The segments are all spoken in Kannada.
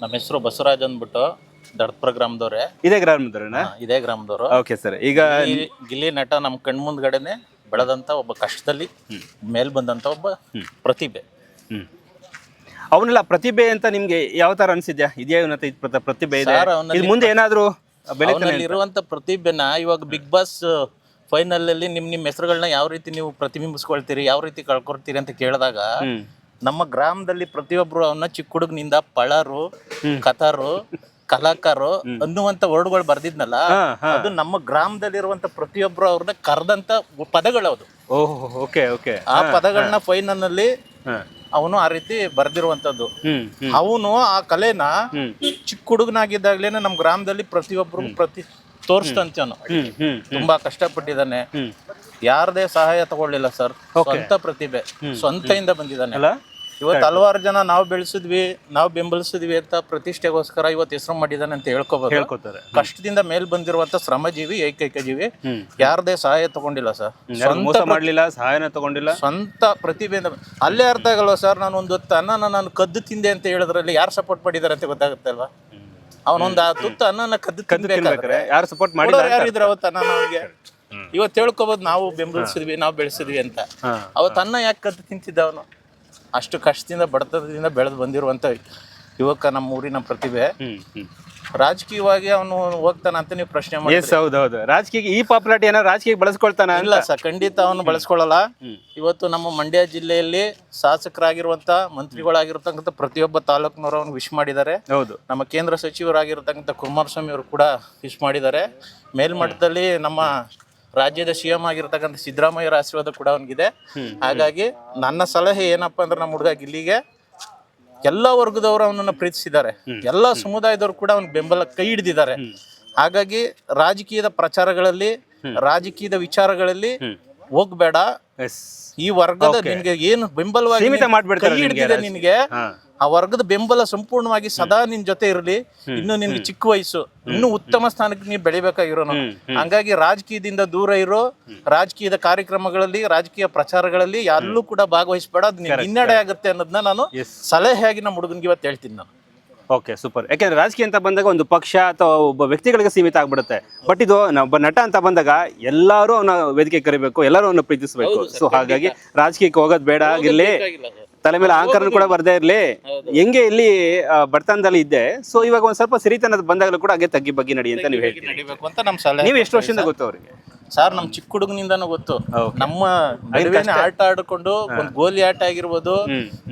ನಮ್ಮ ಹೆಸರು ಬಸವರಾಜ್ ಅಂದ್ಬಿಟ್ಟು ದಡ್ಪುರ ಗ್ರಾಮದವ್ರೆ. ಇದೇ ಗ್ರಾಮದವ್ರನಾ? ಇದೇ ಗ್ರಾಮದವರು. Okay sir. ಈಗ ಗಿಲ್ಲಿ ನಟ ನಮ್ಮ ಕಣ್ಮುಂದ್ಗಡೆನೆ ಬೆಳೆದಂತ ಒಬ್ಬ ಕಷ್ಟದಲ್ಲಿ ಮೇಲ್ ಬಂದಂತ ಒಬ್ಬ ಪ್ರತಿಭೆ. ಅವನೆಲ್ಲ ಪ್ರತಿಭೆ ಅಂತ ನಿಮ್ಗೆ ಯಾವ ತರ ಅನ್ಸಿದ್ಯಾ? ಇದೆಯಾ ಇವನತ್ರ ಪ್ರತಿಭೆ ಇದೆ, ಇದು ಮುಂದೆ ಏನಾದ್ರು ಅವನಲ್ಲಿ ಇರುವಂತ ಪ್ರತಿಭೆನ ಇವಾಗ ಬಿಗ್ ಬಾಸ್ ಫೈನಲ್ ಅಲ್ಲಿ ನಿಮ್ಮ ಹೆಸರುಗಳನ್ನ ಯಾವ ರೀತಿ ನೀವು ಪ್ರತಿಬಿಂಬಿಸ್ಕೊಳ್ತೀರಿ, ಯಾವ ರೀತಿ ಕಳ್ಕೊಳ್ತೀರಿ ಅಂತ ಕೇಳಿದಾಗ ನಮ್ಮ ಗ್ರಾಮದಲ್ಲಿ ಪ್ರತಿಯೊಬ್ರು ಅವನ್ನ ಚಿಕ್ಕ ಹುಡುಗನಿಂದ ಪಳರು, ಕತಾರು, ಕಲಾಕಾರು ಅನ್ನುವಂತ ವರ್ಡ್ಗಳು ಬರ್ದಿದ್ನಲ್ಲ, ಅದು ನಮ್ಮ ಗ್ರಾಮದಲ್ಲಿರುವಂತ ಪ್ರತಿಯೊಬ್ರು ಅವ್ರನ್ನ ಕರೆದಂತ ಪದಗಳದು. ಆ ಪದಗಳನ್ನ ಫೈನಲ್ ನಲ್ಲಿ ಅವನು ಆ ರೀತಿ ಬರ್ದಿರುವಂತದ್ದು. ಅವನು ಆ ಕಲೆನ ಚಿಕ್ಕ ಹುಡುಗನಾಗಿದ್ದಾಗ್ಲೇನೆ ನಮ್ ಗ್ರಾಮದಲ್ಲಿ ಪ್ರತಿಯೊಬ್ರು ತೋರಿಸ್ತಂತವನು. ತುಂಬಾ ಕಷ್ಟಪಟ್ಟಿದ್ದಾನೆ, ಯಾರದೇ ಸಹಾಯ ತಗೊಳ್ಳಿಲ್ಲ ಸರ್. ಸ್ವಂತ ಪ್ರತಿಭೆ, ಸ್ವಂತದಿಂದ ಬಂದಿದ್ದಾನೆ. ಇವತ್ತು ಹಲವಾರು ಜನ ನಾವು ಬೆಳೆಸಿದ್ವಿ, ನಾವು ಬೆಂಬಲಿಸಿದ್ವಿ ಅಂತ ಪ್ರತಿಷ್ಠೆಗೋಸ್ಕರ ಇವತ್ತು ಹೆಸರು ಮಾಡಿದಾನೆ ಅಂತ ಹೇಳ್ಕೋತಾರೆ. ಕಷ್ಟದಿಂದ ಮೇಲ್ ಬಂದಿರುವಂತ ಶ್ರಮಜೀವಿ, ಏಕೈಕ ಜೀವಿ, ಯಾರದೇ ಸಹಾಯ ತಗೊಂಡಿಲ್ಲ ಸರ್. ಸ್ವಂತ ಮಾಡ್ಲಿಲ್ಲ, ಸಹಾಯನ ತಗೊಂಡಿಲ್ಲ, ಸ್ವಂತ ಪ್ರತಿಭೆಯಿಂದ. ಅಲ್ಲೇ ಅರ್ಥ ಆಗಲ್ವಾ ಸರ್? ನಾನು ಒಂದು ಹೊತ್ತು ಅನ್ನ ನಾನು ಕದ್ದು ತಿಂದೆ ಅಂತ ಹೇಳಿದ್ರಲ್ಲಿ ಯಾರು ಸಪೋರ್ಟ್ ಮಾಡಿದಾರೆ ಅಂತ ಗೊತ್ತಾಗುತ್ತೆ ಅಲ್ವಾ? ಅವನೊಂದು ಆ ತುತ್ತು ಅನ್ನ ಕದ್ದು ತಿನ್ಬೇಕಾದ್ರೆ ಯಾರು ಸಪೋರ್ಟ್ ಮಾಡಿಲ್ಲ, ಯಾರಿದ್ರೆ ಅವತ್ತು ಅನ್ನ ನಮಗೆ ಇವತ್ತು ಹೇಳ್ಕೋಬಹುದು ನಾವು ಬೆಂಬಲಿಸಿದ್ವಿ, ನಾವು ಬೆಳೆಸಿದ್ವಿ ಅಂತ. ಅವತ್ತು ಅನ್ನ ಯಾಕೆ ಕದ್ದು ತಿಂತಿದ್ದ ಅವನು? ಅಷ್ಟು ಕಷ್ಟದಿಂದ ಬಡತನದಿಂದ ಬೆಳೆದು ಬಂದಿರುವಂತ ಯುವಕ, ನಮ್ಮ ಊರಿನ ಪ್ರತಿಭೆ. ರಾಜಕೀಯವಾಗಿ ಅವನು ಹೋಗ್ತಾನ ಅಂತ ನೀವು ಪ್ರಶ್ನೆ ಮಾಡಿ. ಹೌದೌದು. ರಾಜಕೀಯ ಈ ಪಾಪ್ಯುಲಾರಿಟಿ ಏನೋ ರಾಜಕೀಯ ಬಳಸ್ಕೊಳ್ತಾನ? ಇಲ್ಲ ಸರ್, ಖಂಡಿತ ಅವನು ಬಳಸ್ಕೊಳ್ಳಲ್ಲ. ಇವತ್ತು ನಮ್ಮ ಮಂಡ್ಯ ಜಿಲ್ಲೆಯಲ್ಲಿ ಶಾಸಕರಾಗಿರುವಂತ, ಮಂತ್ರಿಗಳಾಗಿರ್ತಕ್ಕಂಥ ಪ್ರತಿಯೊಬ್ಬ ತಾಲೂಕಿನವರು ಅವನು ವಿಶ್ ಮಾಡಿದ್ದಾರೆ. ಹೌದು. ನಮ್ಮ ಕೇಂದ್ರ ಸಚಿವರಾಗಿರ್ತಕ್ಕಂಥ ಕುಮಾರಸ್ವಾಮಿ ಅವರು ಕೂಡ ವಿಶ್ ಮಾಡಿದ್ದಾರೆ. ಮೇಲ್ಮಟ್ಟದಲ್ಲಿ ನಮ್ಮ ರಾಜ್ಯದ CM ಆಗಿರ್ತಕ್ಕಂಥ ಸಿದ್ದರಾಮಯ್ಯರ ಆಶೀರ್ವಾದ ಕೂಡ ಅವನಿಗಿದೆ. ಹಾಗಾಗಿ ನನ್ನ ಸಲಹೆ ಏನಪ್ಪಾ ಅಂದ್ರೆ, ನಮ್ಮ ಹುಡುಗ ಗಿಲ್ಲಿಗೆ ಎಲ್ಲ ವರ್ಗದವರು ಅವನನ್ನ ಪ್ರೀತಿಸಿದ್ದಾರೆ, ಎಲ್ಲ ಸಮುದಾಯದವರು ಕೂಡ ಅವನ ಬೆಂಬಲ ಕೈ ಹಿಡಿದಿದ್ದಾರೆ. ಹಾಗಾಗಿ ರಾಜಕೀಯದ ಪ್ರಚಾರಗಳಲ್ಲಿ, ರಾಜಕೀಯದ ವಿಚಾರಗಳಲ್ಲಿ ಹೋಗ್ಬೇಡ. ಈ ವರ್ಗದ ನಿನ್ಗೆ ಏನು ಬೆಂಬಲವಾಗಿ ಕೈ ಹಿಡಿದಿದೆ, ನಿನ್ಗೆ ಆ ವರ್ಗದ ಬೆಂಬಲ ಸಂಪೂರ್ಣವಾಗಿ ಸದಾ ನಿನ್ ಜೊತೆ ಇರಲಿ. ಇನ್ನು ನಿನ್ಗೆ ಚಿಕ್ಕ ವಯಸ್ಸು, ಇನ್ನು ಉತ್ತಮ ಸ್ಥಾನಕ್ಕೆ ನೀವು ಬೆಳಿಬೇಕಾಗಿರೋನು. ಹಂಗಾಗಿ ರಾಜಕೀಯದಿಂದ ದೂರ ಇರೋ, ರಾಜಕೀಯದ ಕಾರ್ಯಕ್ರಮಗಳಲ್ಲಿ, ರಾಜಕೀಯ ಪ್ರಚಾರಗಳಲ್ಲಿ ಎಲ್ಲೂ ಕೂಡ ಭಾಗವಹಿಸಬೇಡ. ಅದು ನಿನ್ಗೆ ಹಿನ್ನಡೆ ಆಗುತ್ತೆ ಅನ್ನೋದನ್ನ ನಾನು ಸಲಹೆಯಾಗಿ ನಮ್ಮ ಹುಡುಗನ್ಗೆ ಇವತ್ತು ಹೇಳ್ತೀನಿ ನಾನು. Okay, super. ಯಾಕೆಂದ್ರೆ ರಾಜಕೀಯ ಅಂತ ಬಂದಾಗ ಒಂದು ಪಕ್ಷ ಅಥವಾ ಒಬ್ಬ ವ್ಯಕ್ತಿಗಳಿಗೆ ಸೀಮಿತ ಆಗ್ಬಿಡುತ್ತೆ. ಬಟ್ ಇದು ಒಬ್ಬ ನಟ ಅಂತ ಬಂದಾಗ ಎಲ್ಲರೂ ಅವನ ವೇದಿಕೆ ಕರಿಬೇಕು, ಎಲ್ಲರೂ ಅವನ್ನ ಪ್ರೀತಿಸಬೇಕು. ಸೊ ಹಾಗಾಗಿ ರಾಜಕೀಯಕ್ಕೆ ಹೋಗೋದು ಬೇಡ. ಇಲ್ಲಿ ತಲೆ ಮೇಲೆ ಅಹಂಕಾರ ಕೂಡ ಬರ್ದೇ ಇರ್ಲಿ. ಹೆಂಗೆ ಇಲ್ಲಿ ಬಡತನದಲ್ಲಿ ಇದ್ದೆ, ಸೊ ಇವಾಗ ಒಂದ್ ಸ್ವಲ್ಪ ಸಿರಿತನದ ಬಂದಾಗಲೂ ಕೂಡ ಹಾಗೆ ತಗ್ಗಿ ಬಗ್ಗೆ ನಡಿ ಅಂತ ನೀವು ಹೇಳ್ತೀರಿ. ನೀವು ಎಷ್ಟು ವರ್ಷದಿಂದ ಗೊತ್ತು ಅವರಿಗೆ? ಸರ್, ನಮ್ ಚಿಕ್ಕ ಹುಡುಗನಿಂದಾನು ಗೊತ್ತು. ನಮ್ಮ ನಡುವೆನೆ ಆಟ ಆಡ್ಕೊಂಡು, ಒಂದು ಗೋಲಿ ಆಟ ಆಗಿರ್ಬೋದು,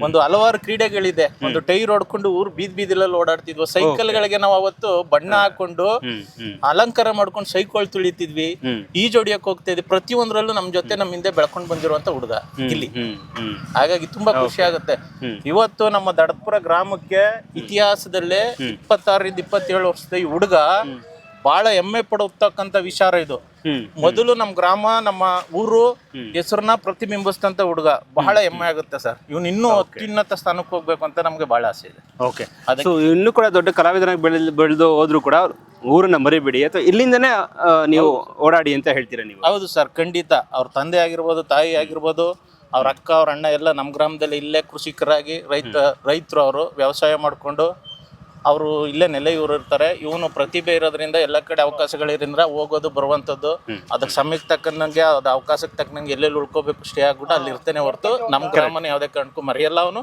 ಒಂದು ಹಲವಾರು ಕ್ರೀಡೆಗಳಿದೆ. ಒಂದು ಟೈರ್ ಹೊಡ್ಕೊಂಡು ಊರ್ ಬೀದಿಲೆಲ್ಲ ಓಡಾಡ್ತಿದ್ವಿ. ಸೈಕಲ್ ಗಳಿಗೆ ನಾವು ಅವತ್ತು ಬಣ್ಣ ಹಾಕೊಂಡು ಅಲಂಕಾರ ಮಾಡ್ಕೊಂಡು ಸೈಕಲ್ ತುಳಿತಿದ್ವಿ, ಈಜೊಡಿಯಕ್ ಹೋಗ್ತಾ ಇದ್ವಿ. ಪ್ರತಿಯೊಂದ್ರಲ್ಲೂ ನಮ್ ಜೊತೆ ನಮ್ಮ ಹಿಂದೆ ಬೆಳ್ಕೊಂಡ್ ಬಂದಿರುವಂತ ಹುಡುಗ ಇಲ್ಲಿ. ಹಾಗಾಗಿ ತುಂಬಾ ಖುಷಿ ಆಗುತ್ತೆ. ಇವತ್ತು ನಮ್ಮ ದಡಪುರ ಗ್ರಾಮಕ್ಕೆ ಇತಿಹಾಸದಲ್ಲೇ 26-27 ವರ್ಷದ ಈ ಹುಡುಗ ಬಹಳ ಹೆಮ್ಮೆ ಪಡುತ್ತಕ್ಕಂತ ವಿಚಾರ ಇದು. ಮೊದಲು ನಮ್ಮ ಗ್ರಾಮ, ನಮ್ಮ ಊರು ಹೆಸರನ್ನ ಪ್ರತಿಬಿಂಬಿಸ್ತಂತ ಹುಡುಗ. ಬಹಳ ಹೆಮ್ಮೆ ಆಗುತ್ತೆ ಸರ್. ಇವನು ಇನ್ನೂ ಅತ್ಯುನ್ನತ ಸ್ಥಾನಕ್ಕೆ ಹೋಗ್ಬೇಕು ಅಂತ ನಮ್ಗೆ ಬಹಳ ಆಸೆ ಇದೆ. ಓಕೆ, ಇನ್ನೂ ಕೂಡ ದೊಡ್ಡ ಕಲಾವಿದನಾಗಿ ಬೆಳೆದು ಹೋದ್ರು ಕೂಡ ಊರನ್ನ ಮರಿಬೇಡಿ, ಅಥವಾ ಇಲ್ಲಿಂದನೇ ನೀವು ಓಡಾಡಿ ಅಂತ ಹೇಳ್ತೀರಾ ನೀವು? ಹೌದು ಸರ್, ಖಂಡಿತ. ಅವ್ರ ತಂದೆ ಆಗಿರ್ಬೋದು, ತಾಯಿ ಆಗಿರ್ಬೋದು, ಅವ್ರ ಅಕ್ಕ, ಅವ್ರ ಅಣ್ಣ ಎಲ್ಲ ನಮ್ಮ ಗ್ರಾಮದಲ್ಲಿ ಇಲ್ಲೇ ಕೃಷಿಕರಾಗಿ ರೈತರು. ಅವರು ವ್ಯವಸಾಯ ಮಾಡಿಕೊಂಡು ಅವರು ಇಲ್ಲೇ ನೆಲೆಯೂರು ಇರ್ತಾರೆ. ಇವನು ಪ್ರತಿಭೆ ಇರೋದ್ರಿಂದ ಎಲ್ಲ ಕಡೆ ಅವಕಾಶಗಳಿರೋದ್ರಿಂದ ಹೋಗೋದು ಬರುವಂಥದ್ದು. ಅದಕ್ಕೆ ಸಮಯಕ್ಕೆ ತಕ್ಕನಂಗೆ, ಅದು ಅವಕಾಶಕ್ಕೆ ತಕ್ಕನಂಗೆ ಎಲ್ಲೆಲ್ಲಿ ಉಳ್ಕೋಬೇಕು ಸ್ಟೇ ಆಗ್ಬಿಟ್ಟು ಅಲ್ಲಿ ಇರ್ತೇನೆ ಹೊರತು ನಮ್ಮ ಗ್ರಾಮನ ಯಾವುದೇ ಕಾರಣಕ್ಕೂ ಮರೆಯಲ್ಲ. ಅವನು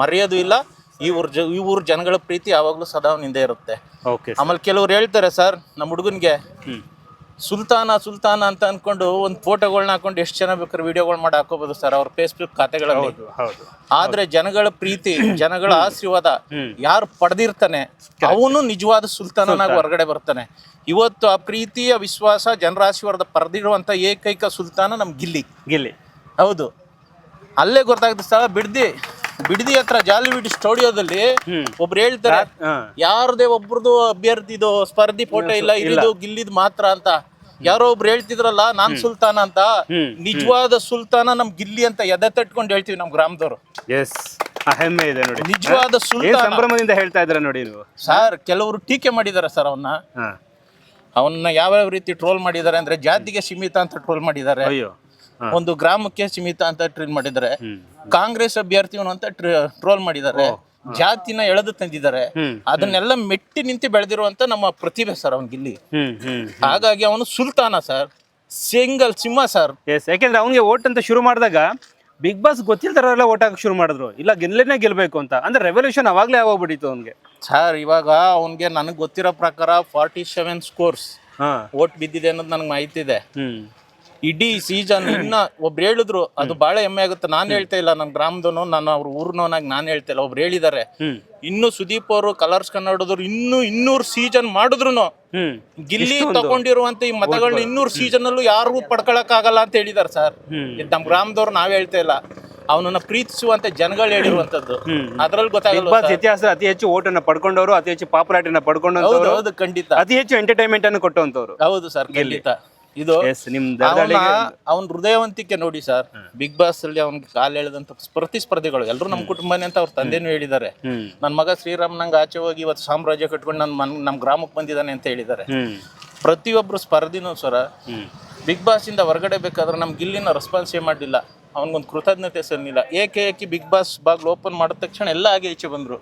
ಮರೆಯೋದು ಇಲ್ಲ. ಈ ಊರ್ ಜನಗಳ ಪ್ರೀತಿ ಯಾವಾಗಲೂ ಸದಾ ಅವನ ಹಿಂದೆ ಇರುತ್ತೆ. ಆಮೇಲೆ ಕೆಲವ್ರು ಹೇಳ್ತಾರೆ ಸರ್, ನಮ್ಮ ಹುಡುಗನ್ಗೆ ಸುಲ್ತಾನ ಅಂತ ಅನ್ಕೊಂಡು ಒಂದು ಫೋಟೋಗಳನ್ನ ಹಾಕೊಂಡು ಎಷ್ಟು ಜನ ಬೇಕಾದ್ರೆ ವಿಡಿಯೋಗಳು ಮಾಡಿ ಹಾಕೋಬಹುದು ಸರ್ ಅವ್ರ ಫೇಸ್ಬುಕ್ ಖಾತೆಗಳಲ್ಲಿ. ಆದ್ರೆ ಜನಗಳ ಪ್ರೀತಿ, ಜನಗಳ ಆಶೀರ್ವಾದ ಯಾರು ಪಡೆದಿರ್ತಾನೆ ಅವನು ನಿಜವಾದ ಸುಲ್ತಾನನಾಗಿ ಹೊರಗಡೆ ಬರ್ತಾನೆ. ಇವತ್ತು ಆ ಪ್ರೀತಿಯ ವಿಶ್ವಾಸ, ಜನರ ಆಶೀರ್ವಾದ ಪಡೆದಿರುವಂತ ಏಕೈಕ ಸುಲ್ತಾನ ನಮ್ ಗಿಲ್ಲಿ. ಹೌದು, ಅಲ್ಲೇ ಗೊತ್ತಾಗುತ್ತೆ ಸರ್. ಬಿಡದಿ ಹತ್ರ ಜಾಲಿವಿಡಿ ಸ್ಟುಡಿಯೋದಲ್ಲಿ ಒಬ್ರು ಹೇಳ್ತಾರೆ, ಯಾರದೇ ಒಬ್ರದ್ದು ಅಭ್ಯರ್ಥಿದು ಸ್ಪರ್ಧಿ ಫೋಟೋ ಇಲ್ಲ, ಇರೋದು ಗಿಲ್ಲಿದ್ ಮಾತ್ರ ಅಂತ. ಯಾರೋ ಒಬ್ರು ಹೇಳ್ತಿದ್ರಲ್ಲ, ನಾನ್ ಸುಲ್ತಾನ ಅಂತ. ನಿಜವಾದ ಸುಲ್ತಾನ ನಮ್ ಗಿಲ್ಲಿ ಅಂತ ಎದೆ ತಟ್ಕೊಂಡು ಹೇಳ್ತೀವಿ ನಮ್ ಗ್ರಾಮದವರು. ಹೆಮ್ಮೆ ಇದೆ ನೋಡಿ. ನಿಜವಾದ ಸುಲ್ತಾನ ಸಂಭ್ರಮದಿಂದ ಹೇಳ್ತಾ ಇದ್ರ ನೋಡಿ ನೀವು ಸರ್. ಕೆಲವರು ಟೀಕೆ ಮಾಡಿದಾರೆ ಸರ್ ಅವನ್ನ ಯಾವ್ಯಾವ ರೀತಿ ಟ್ರೋಲ್ ಮಾಡಿದ್ದಾರೆ ಅಂದ್ರೆ, ಜಾತಿಗೆ ಸೀಮಿತ ಅಂತ ಟ್ರೋಲ್ ಮಾಡಿದ್ದಾರೆ, ಒಂದು ಗ್ರಾಮಕ್ಕೆ ಸೀಮಿತ ಅಂತ ಟ್ರೀಟ್ ಮಾಡಿದ್ದಾರೆ, ಕಾಂಗ್ರೆಸ್ ಅಭ್ಯರ್ಥಿವನು ಅಂತ ಟ್ರೋಲ್ ಮಾಡಿದ್ದಾರೆ, ಜಾತಿನ ಎಳೆದು ತಂದಿದ್ದಾರೆ. ಅದನ್ನೆಲ್ಲ ಮೆಟ್ಟಿ ನಿಂತು ಬೆಳೆದಿರುವಂತ ನಮ್ಮ ಪ್ರತಿಭೆ ಸರ್ ಅವನ್ ಗಿಲ್ಲಿ. ಹಾಗಾಗಿ ಅವನು ಸುಲ್ತಾನ ಸರ್, ಸಿಂಗಲ್ ಸಿಂಹ ಸರ್. ಎಸ್, ಯಾಕೆಂದ್ರೆ ಅವನಿಗೆ ಓಟ್ ಅಂತ ಶುರು ಮಾಡಿದಾಗ ಬಿಗ್ ಬಾಸ್ ಗೊತ್ತಿಲ್ದಾರೆಲ್ಲ ಓಟ್ ಹಾಕಿ ಶುರು ಮಾಡಿದ್ರು, ಇಲ್ಲ ಗೆಲ್ಬೇಕು ಅಂತ. ಅಂದ್ರೆ ರೆವಲ್ಯೂಷನ್ ಅವಾಗ್ಲೇ ಆಗೋಗ್ಬಿಟ್ಟಿತ್ತು ಅವನಿಗೆ. ಸರ್ ಇವಾಗ ಅವನ್ಗೆ ನನಗೆ ಗೊತ್ತಿರೋ ಪ್ರಕಾರ 47 ಸ್ಕೋರ್ಸ್ ಓಟ್ ಬಿದ್ದಿದೆ ಅನ್ನೋದು ನನಗೆ ಮಾಹಿತಿ ಇದೆ. ಇಡೀ ಸೀಸನ್ ಇನ್ನ ಒಬ್ರು ಹೇಳಿದ್ರು, ಅದು ಬಹಳ ಹೆಮ್ಮೆ ಆಗುತ್ತೆ. ನಾನು ಹೇಳ್ತಾ ಇಲ್ಲ, ನನ್ನ ಗ್ರಾಮದವನು, ನಾನು ಅವ್ರ ಊರ್ನವನಾಗಿ ನಾನು ಹೇಳ್ತಾ ಇಲ್ಲ. ಒಬ್ರು ಹೇಳಿದ್ದಾರೆ, ಇನ್ನು ಸುದೀಪ್ ಅವರು ಕಲರ್ಸ್ ಕನ್ನಡದವ್ರು 200 ಸೀಸನ್ ಮಾಡಿದ್ರು ಗಿಲ್ಲಿ ತಗೊಂಡಿರುವಂತ ಈ ಮತಗಳನ್ನ 200 ಸೀಸನ್ ಅಲ್ಲೂ ಯಾರು ಪಡ್ಕೊಳಕ್ ಆಗಲ್ಲ ಅಂತ ಹೇಳಿದಾರೆ ಸರ್. ನಮ್ಮ ಗ್ರಾಮದವ್ರು ನಾವ್ ಹೇಳ್ತಾ ಇಲ್ಲ, ಅವನನ್ನ ಪ್ರೀತಿಸುವಂತ ಜನಗಳು ಹೇಳಿರುವಂತದ್ದು. ಅದ್ರಲ್ಲಿ ಗೊತ್ತಾಗಲ್ಲ ಇತಿಹಾಸ ಅತಿ ಹೆಚ್ಚು ಓಟನ್ನ ಪಡ್ಕೊಂಡವರು, ಅತಿ ಹೆಚ್ಚು ಪಾಪ್ಯುಲಾರಿಟಿನ ಪಡ್ಕೊಂಡವರು, ಹೌದು ಖಂಡಿತ, ಅತಿ ಹೆಚ್ಚು ಎಂಟರ್ಟೈನ್ಮೆಂಟ್ ಅನ್ನು ಕೊಟ್ಟಂತವ್ರು. ಹೌದು ಸರ್ ಖಂಡಿತ. ಇದು ಅವನ ಹೃದಯವಂತಿಕೆ ನೋಡಿ ಸರ್. ಬಿಗ್ ಬಾಸ್ ಅಲ್ಲಿ ಅವ್ನಿಗೆ ಕಾಲು ಎಳೆದಂತ ಪ್ರತಿಸ್ಪರ್ಧಿಗಳು ಎಲ್ಲರೂ ನಮ್ಮ ಕುಟುಂಬನೇ ಅಂತ ಅವ್ರ ತಂದೆನೂ ಹೇಳಿದ್ದಾರೆ. ನನ್ನ ಮಗ ಶ್ರೀರಾಮ್ ನಂಗೆ ಆಚೆ ಹೋಗಿ ಇವತ್ತು ಸಾಮ್ರಾಜ್ಯ ಕಟ್ಕೊಂಡು ನಮ್ಮ ಗ್ರಾಮಕ್ಕೆ ಬಂದಿದ್ದಾನೆ ಅಂತ ಹೇಳಿದ್ದಾರೆ. ಪ್ರತಿಯೊಬ್ರು ಸ್ಪರ್ಧಿನೂ ಸರ ಬಿಗ್ ಬಾಸ್ ಇಂದ ಹೊರಗಡೆ ಬೇಕಾದ್ರೆ ನಮ್ ಗಿಲ್ಲಿನ ರೆಸ್ಪಾನ್ಸೇ ಮಾಡಲಿಲ್ಲ, ಅವನಿಗೊಂದು ಕೃತಜ್ಞತೆ ಸಲ್ಲಿಲ್ಲ. ಏಕೆ ಬಿಗ್ ಬಾಸ್ ಬಾಗ್ಲು ಓಪನ್ ಮಾಡಿದ ತಕ್ಷಣ ಎಲ್ಲ ಹಾಗೆ ಈಚೆ ಬಂದ್ರು.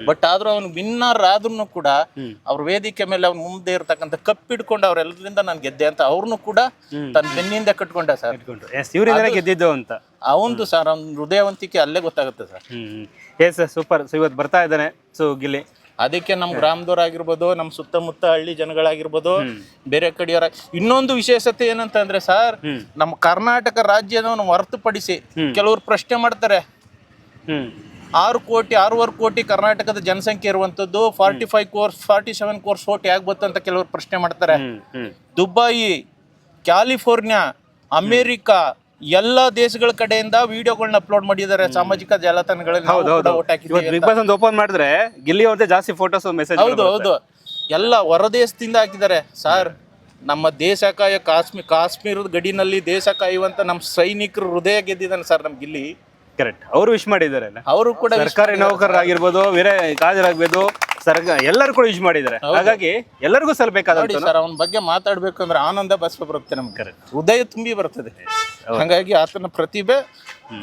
ಬಟ್ ಆದ್ರೂ ಅವ್ನು ವಿನ್ನರ್ ಆದ್ರೂ ಕೂಡ ಅವ್ರ ವೇದಿಕೆ ಮೇಲೆ ಅವ್ನ ಮುಂದೆ ಇರ್ತಕ್ಕಂಥ ಕಪ್ ಹಿಡ್ಕೊಂಡು ಅವ್ರೆಲ್ಲರಿಂದ ನಾನು ಗೆದ್ದೆ ಅಂತ ಅವ್ರನ್ನು ಕೂಡ ತನ್ನ ಬೆನ್ನಿಂದ ಕಟ್ಕೊಂಡ ಸರ್. ಗೆದ್ದಿದ್ದು ಅಂತ ಅವಂದು ಸರ್, ಅವ್ನ ಹೃದಯವಂತಿಕೆ ಅಲ್ಲೇ ಗೊತ್ತಾಗುತ್ತೆ ಸರ್. Yes super. ಸೊ ಇವತ್ತು ಬರ್ತಾ ಇದ್ದಾನೆ ಸೊ ಗಿಲ್ಲಿ. ಅದಕ್ಕೆ ನಮ್ಮ ಗ್ರಾಮದವ್ರಾಗಿರ್ಬೋದು, ನಮ್ಮ ಸುತ್ತಮುತ್ತ ಹಳ್ಳಿ ಜನಗಳಾಗಿರ್ಬೋದು, ಬೇರೆ ಕಡೆಯವರ ಇನ್ನೊಂದು ವಿಶೇಷತೆ ಏನಂತಂದ್ರೆ ಸರ್, ನಮ್ಮ ಕರ್ನಾಟಕ ರಾಜ್ಯವನ್ನು ಹೊರತುಪಡಿಸಿ ಕೆಲವರು ಪ್ರಶ್ನೆ ಮಾಡ್ತಾರೆ, 6.5 ಕೋಟಿ ಕರ್ನಾಟಕದ ಜನಸಂಖ್ಯೆ ಇರುವಂತದ್ದು 47 ಕೋರ್ಸ್ ಓಟ್ ಯಾಕೆ ಬಂತು ಅಂತ ಕೆಲವರು ಪ್ರಶ್ನೆ ಮಾಡ್ತಾರೆ. ದುಬೈ, ಕ್ಯಾಲಿಫೋರ್ನಿಯಾ, ಅಮೇರಿಕಾ ಎಲ್ಲ ದೇಶಗಳ ಕಡೆಯಿಂದ ವಿಡಿಯೋಗಳನ್ನ ಅಪ್ಲೋಡ್ ಮಾಡಿದ್ದಾರೆ ಸಾಮಾಜಿಕ ಜಾಲತಾಣಗಳಲ್ಲಿ. ಬಿಗ್ ಬಾಸ್ ಒಂದು ಓಪನ್ ಮಾಡಿದ್ರೆ ಗಿಲ್ಲಿ ಅವ್ರದ್ದೇ ಜಾಸ್ತಿ ಫೋಟೋಸ್ ಮೆಸೇಜ್. ಹೌದು ಎಲ್ಲ ಹೊರದೇಶದಿಂದ ಹಾಕಿದ್ದಾರೆ ಸರ್. ನಮ್ಮ ದೇಶ ಕಾಯ ಕಾಶ್ಮೀರದ ಗಡಿನಲ್ಲಿ ದೇಶ ಕಾಯುವಂತ ನಮ್ಮ ಸೈನಿಕರು ಹೃದಯ ಗೆದ್ದಿದ್ದಾನೆ ಸರ್ ನಮ್ ಗಿಲ್ಲಿ. ಕರೆಕ್ಟ್, ಅವರು ವಿಶ್ ಮಾಡಿದ್ದಾರೆ. ಅವರು ಕೂಡ ಸರ್ಕಾರಿ ನೌಕರರಾಗಿರ್ಬೋದು, ಬೇರೆ ಕಾಜರಾಗಬಹುದು, ಎಲ್ಲರೂ ಕೂಡ ಯೂಸ್ ಮಾಡಿದ್ದಾರೆ. ಹಾಗಾಗಿ ಎಲ್ಲರಿಗೂ ಸಲ್ಲಬೇಕಾದ ಸರ್ ಅವನ ಬಗ್ಗೆ ಮಾತಾಡ್ಬೇಕು ಅಂದ್ರೆ ಆನಂದ ಬಸ್ಪ ಬರುತ್ತೆ ನಮ್ಗೆ, ಹೃದಯ ತುಂಬಿ ಬರ್ತದೆ. ಹಾಗಾಗಿ ಆತನ ಪ್ರತಿಭೆ.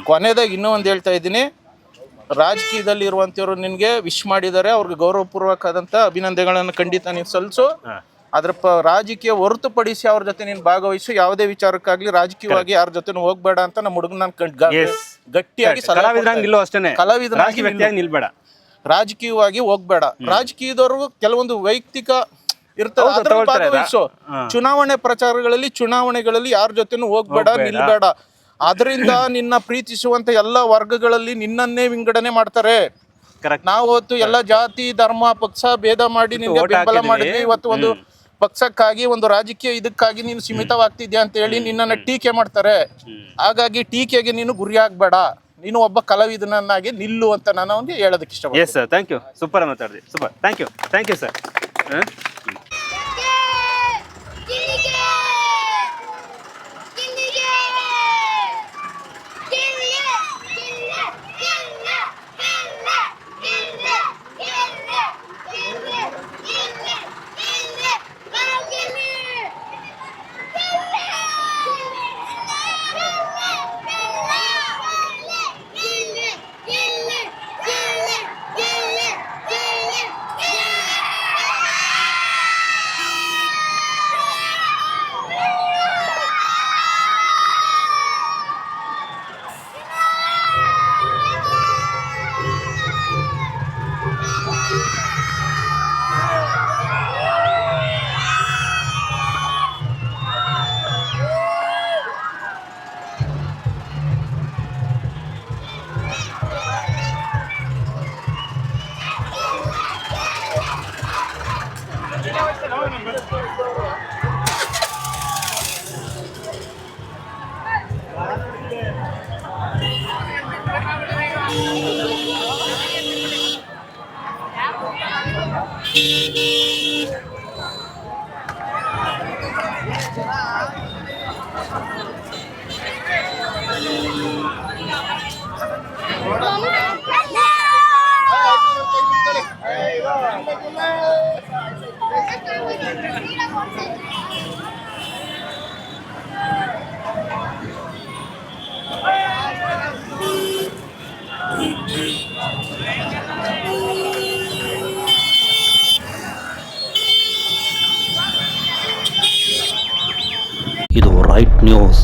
ಕೊನೆಯದಾಗಿ ಇನ್ನೂ ಒಂದು ಹೇಳ್ತಾ ಇದ್ದೀನಿ, ರಾಜಕೀಯದಲ್ಲಿ ಇರುವಂತವ್ರು ನಿನ್ಗೆ ವಿಶ್ ಮಾಡಿದ್ದಾರೆ, ಅವ್ರಿಗೆ ಗೌರವಪೂರ್ವಕವಾದಂತ ಅಭಿನಂದನೆಗಳನ್ನು ಖಂಡಿತ ನೀನು ಸಲ್ಲಿಸು. ಅದ್ರ ರಾಜಕೀಯ ಹೊರತುಪಡಿಸಿ ಅವ್ರ ಜೊತೆ ನೀನು ಭಾಗವಹಿಸು. ಯಾವುದೇ ವಿಚಾರಕ್ಕಾಗ್ಲಿ ರಾಜಕೀಯವಾಗಿ ಯಾರ ಜೊತೆ ಹೋಗ್ಬೇಡ ಅಂತ ನಮ್ಮ ಹುಡುಗ ನಾನು ಗಟ್ಟಿಯಾಗಿ ಕಲಾವಿದರಾಗಿ ನಿಲ್ಬೇಡ, ರಾಜಕೀಯವಾಗಿ ಹೋಗ್ಬೇಡ. ರಾಜಕೀಯದವರು ಕೆಲವೊಂದು ವೈಯಕ್ತಿಕ ಇರ್ತದೆ, ಚುನಾವಣೆ ಪ್ರಚಾರಗಳಲ್ಲಿ ಚುನಾವಣೆಗಳಲ್ಲಿ ಯಾರ ಜೊತೆನೂ ಹೋಗ್ಬೇಡ, ನಿಲ್ಬೇಡ. ಅದರಿಂದ ನಿನ್ನ ಪ್ರೀತಿಸುವಂತ ಎಲ್ಲ ವರ್ಗಗಳಲ್ಲಿ ನಿನ್ನನ್ನೇ ವಿಂಗಡಣೆ ಮಾಡ್ತಾರೆ. ನಾವು ಹೊತ್ತು ಎಲ್ಲ ಜಾತಿ ಧರ್ಮ ಪಕ್ಷ ಭೇದ ಮಾಡಿ ನಿನ್ಗೆ ಬೆಂಬಲ ಮಾಡಿದ್ವಿ. ಇವತ್ತು ಒಂದು ಪಕ್ಷಕ್ಕಾಗಿ ಒಂದು ರಾಜಕೀಯ ಇದಕ್ಕಾಗಿ ನೀನು ಸೀಮಿತವಾಗ್ತಿದ್ಯಾ ಅಂತ ಹೇಳಿ ನಿನ್ನನ್ನ ಟೀಕೆ ಮಾಡ್ತಾರೆ. ಹಾಗಾಗಿ ಟೀಕೆಗೆ ನೀನು ಗುರಿ ಆಗ್ಬೇಡ, ನೀನು ಒಬ್ಬ ಕಲಾವಿದನನ್ನಾಗಿ ನಿಲ್ಲು ಅಂತ ನಾನು ಅವನಿಗೆ ಹೇಳೋದಕ್ಕೆ ಇಷ್ಟಪಡ್ತೀನಿ. Yes sir, thank you, super ಮಾತಾಡಿದ್ರಿ, super, thank you sir. Right news.